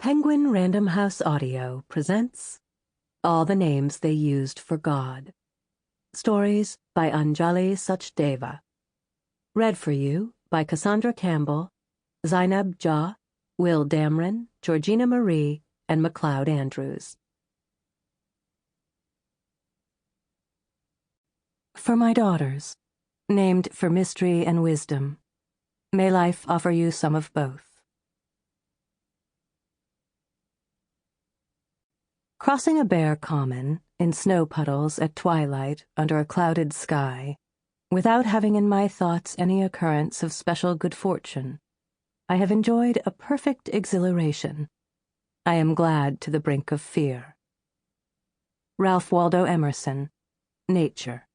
Penguin Random House Audio presents All the Names They Used for God. Stories by ANJALI SACHDEVA. Read for you by Cassandra Campbell, Zainab, Will Damron, Jorjeana Marie, and Macleod Andrews. For my daughters, named for mystery and wisdom, may life offer you some of both. Crossing a bare common, in snow puddles at twilight under a clouded sky, without having in my thoughts any occurrence of special good fortune, I have enjoyed a perfect exhilaration. I am glad to the brink of fear. Ralph Waldo Emerson, Nature.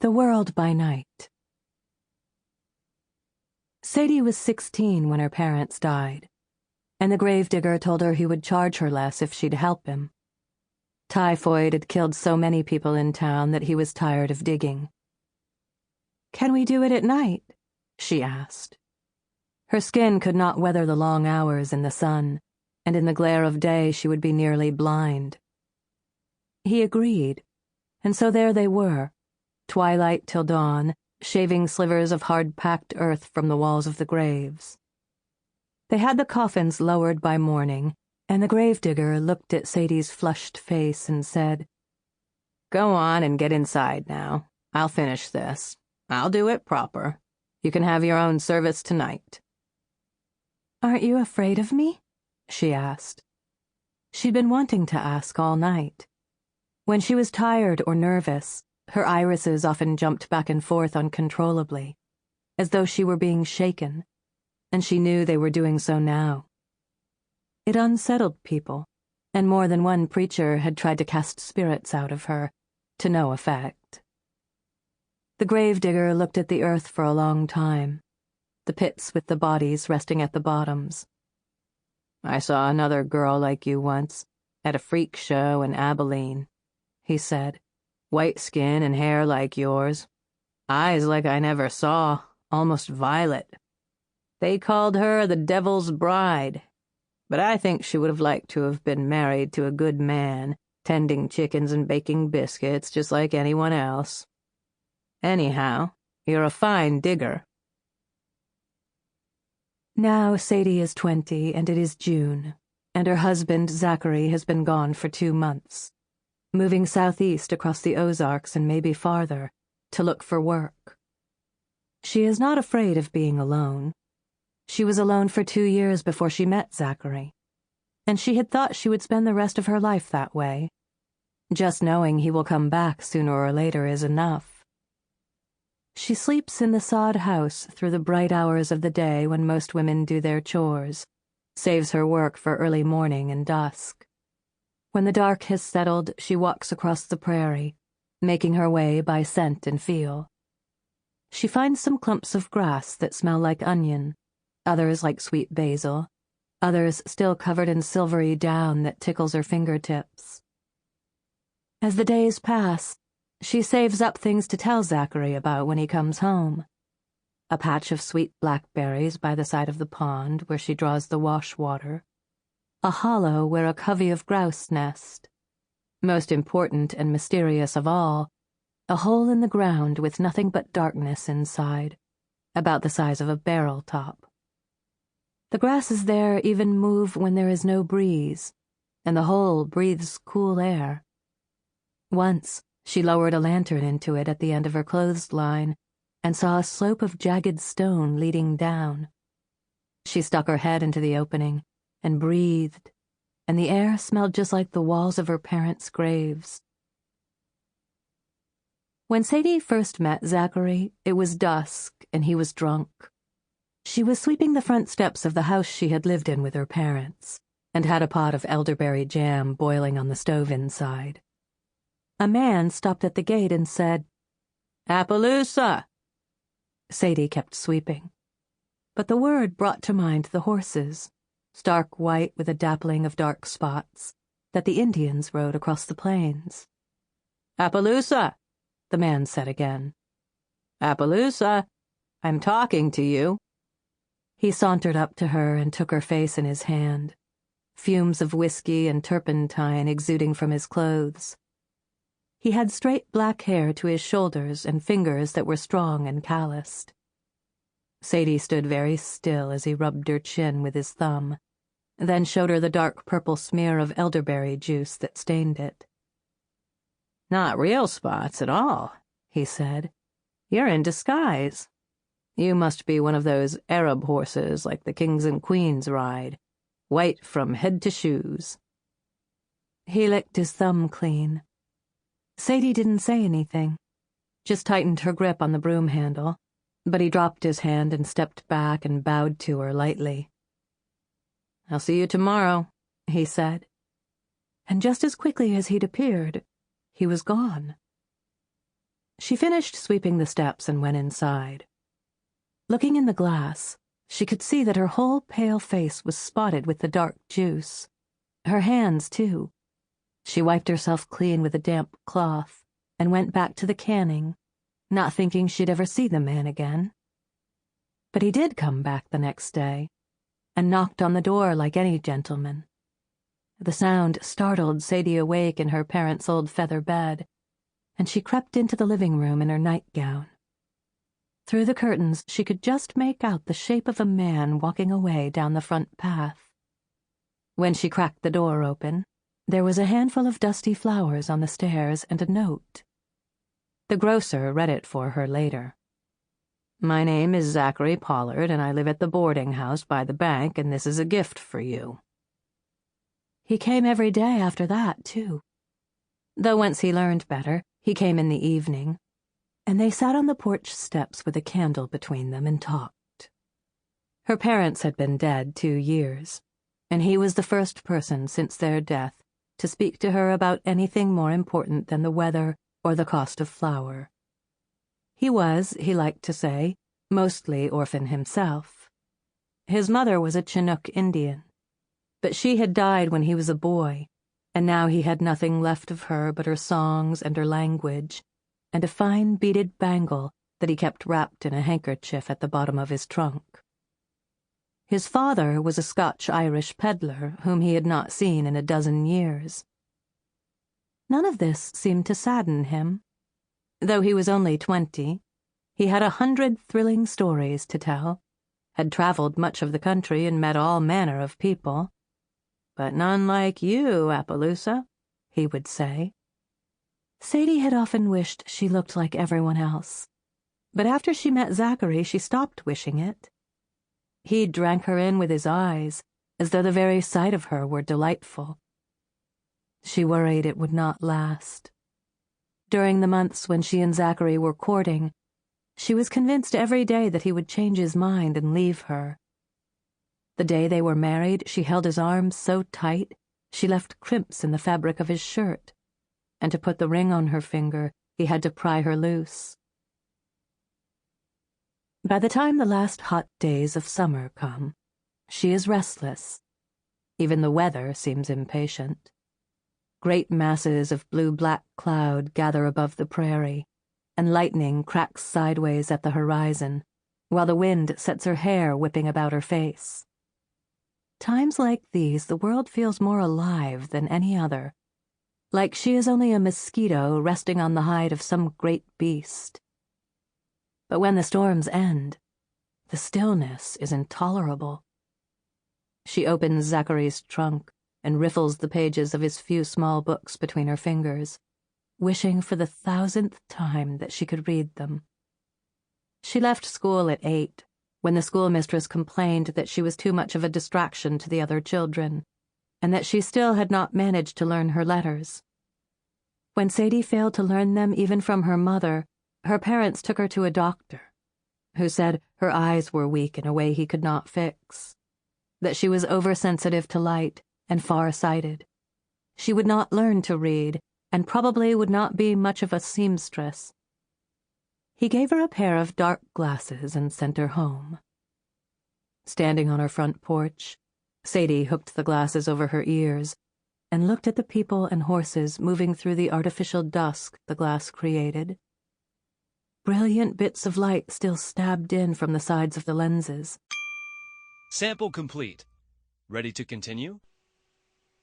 The World by Night. Sadie was 16 when her parents died, and the gravedigger told her he would charge her less if she'd help him. Typhoid had killed so many people in town that he was tired of digging. "Can we do it at night?" she asked. Her skin could not weather the long hours in the sun, and in the glare of day she would be nearly blind. He agreed, and so there they were, twilight till dawn, shaving slivers of hard-packed earth from the walls of the graves. They had the coffins lowered by morning, and the gravedigger looked at Sadie's flushed face and said, "Go on and get inside now. I'll finish this. I'll do it proper. You can have your own service tonight." "Aren't you afraid of me?" she asked. She'd been wanting to ask all night. When she was tired or nervous, her irises often jumped back and forth uncontrollably, as though she were being shaken, and she knew they were doing so now. It unsettled people, and more than one preacher had tried to cast spirits out of her, to no effect. The gravedigger looked at the earth for a long time, the pits with the bodies resting at the bottoms. "I saw another girl like you once, at a freak show in Abilene," he said. "White skin and hair like yours. Eyes like I never saw, almost violet. They called her the Devil's Bride, but I think she would have liked to have been married to a good man, tending chickens and baking biscuits just like anyone else. Anyhow, you're a fine digger." Now Sadie is 20, and it is June, and her husband, Zachary, has been gone for 2 months, moving southeast across the Ozarks and maybe farther, to look for work. She is not afraid of being alone. She was alone for 2 years before she met Zachary, and she had thought she would spend the rest of her life that way. Just knowing he will come back sooner or later is enough. She sleeps in the sod house through the bright hours of the day when most women do their chores, saves her work for early morning and dusk. When the dark has settled, she walks across the prairie, making her way by scent and feel. She finds some clumps of grass that smell like onion, others like sweet basil, others still covered in silvery down that tickles her fingertips. As the days pass, she saves up things to tell Zachary about when he comes home. A patch of sweet blackberries by the side of the pond where she draws the wash water, a hollow where a covey of grouse nest. Most important and mysterious of all, a hole in the ground with nothing but darkness inside, about the size of a barrel top. The grasses there even move when there is no breeze, and the hole breathes cool air. Once, she lowered a lantern into it at the end of her clothesline and saw a slope of jagged stone leading down. She stuck her head into the opening and breathed, and the air smelled just like the walls of her parents' graves. When Sadie first met Zachary, it was dusk and he was drunk. She was sweeping the front steps of the house she had lived in with her parents, and had a pot of elderberry jam boiling on the stove inside. A man stopped at the gate and said, "Appaloosa!" Sadie kept sweeping, but the word brought to mind the horses, stark white with a dappling of dark spots, that the Indians rode across the plains. "Appaloosa!" the man said again. "Appaloosa! I'm talking to you." He sauntered up to her and took her face in his hand, fumes of whiskey and turpentine exuding from his clothes. He had straight black hair to his shoulders and fingers that were strong and calloused. Sadie stood very still as he rubbed her chin with his thumb, then showed her the dark purple smear of elderberry juice that stained it. "Not real spots at all," he said. "You're in disguise. You must be one of those Arab horses like the kings and queens ride, white from head to shoes." He licked his thumb clean. Sadie didn't say anything, just tightened her grip on the broom handle, but he dropped his hand and stepped back and bowed to her lightly. "I'll see you tomorrow," he said. And just as quickly as he'd appeared, he was gone. She finished sweeping the steps and went inside. Looking in the glass, she could see that her whole pale face was spotted with the dark juice. Her hands, too. She wiped herself clean with a damp cloth and went back to the canning, not thinking she'd ever see the man again. But he did come back the next day and knocked on the door like any gentleman. The sound startled Sadie awake in her parents' old feather bed, and she crept into the living room in her nightgown. Through the curtains, she could just make out the shape of a man walking away down the front path. When she cracked the door open, there was a handful of dusty flowers on the stairs and a note. The grocer read it for her later. "My name is Zachary Pollard, and I live at the boarding house by the bank, and this is a gift for you." He came every day after that, too. Though once he learned better, he came in the evening, and they sat on the porch steps with a candle between them and talked. Her parents had been dead 2 years, and he was the first person since their death to speak to her about anything more important than the weather or the cost of flour. He was, he liked to say, mostly orphan himself. His mother was a Chinook Indian, but she had died when he was a boy, and now he had nothing left of her but her songs and her language, and a fine beaded bangle that he kept wrapped in a handkerchief at the bottom of his trunk. His father was a Scotch-Irish peddler whom he had not seen in a dozen years. None of this seemed to sadden him. Though he was only 20, he had 100 thrilling stories to tell, had traveled much of the country and met all manner of people. "But none like you, Appaloosa," he would say. Sadie had often wished she looked like everyone else, but after she met Zachary, she stopped wishing it. He drank her in with his eyes, as though the very sight of her were delightful. She worried it would not last. During the months when she and Zachary were courting, she was convinced every day that he would change his mind and leave her. The day they were married, she held his arms so tight she left crimps in the fabric of his shirt, and to put the ring on her finger, he had to pry her loose. By the time the last hot days of summer come, she is restless. Even the weather seems impatient. Great masses of blue-black cloud gather above the prairie, and lightning cracks sideways at the horizon, while the wind sets her hair whipping about her face. Times like these, the world feels more alive than any other, like she is only a mosquito resting on the hide of some great beast. But when the storms end, the stillness is intolerable. She opens Zachary's trunk and riffles the pages of his few small books between her fingers, wishing for the 1,000th time that she could read them. She left school at 8, when the schoolmistress complained that she was too much of a distraction to the other children, and that she still had not managed to learn her letters. When Sadie failed to learn them even from her mother, her parents took her to a doctor, who said her eyes were weak in a way he could not fix, that she was oversensitive to light and far-sighted. She would not learn to read, and probably would not be much of a seamstress. He gave her a pair of dark glasses and sent her home. Standing on her front porch, Sadie hooked the glasses over her ears and looked at the people and horses moving through the artificial dusk the glass created. Brilliant bits of light still stabbed in from the sides of the lenses, Sample complete. Ready to continue?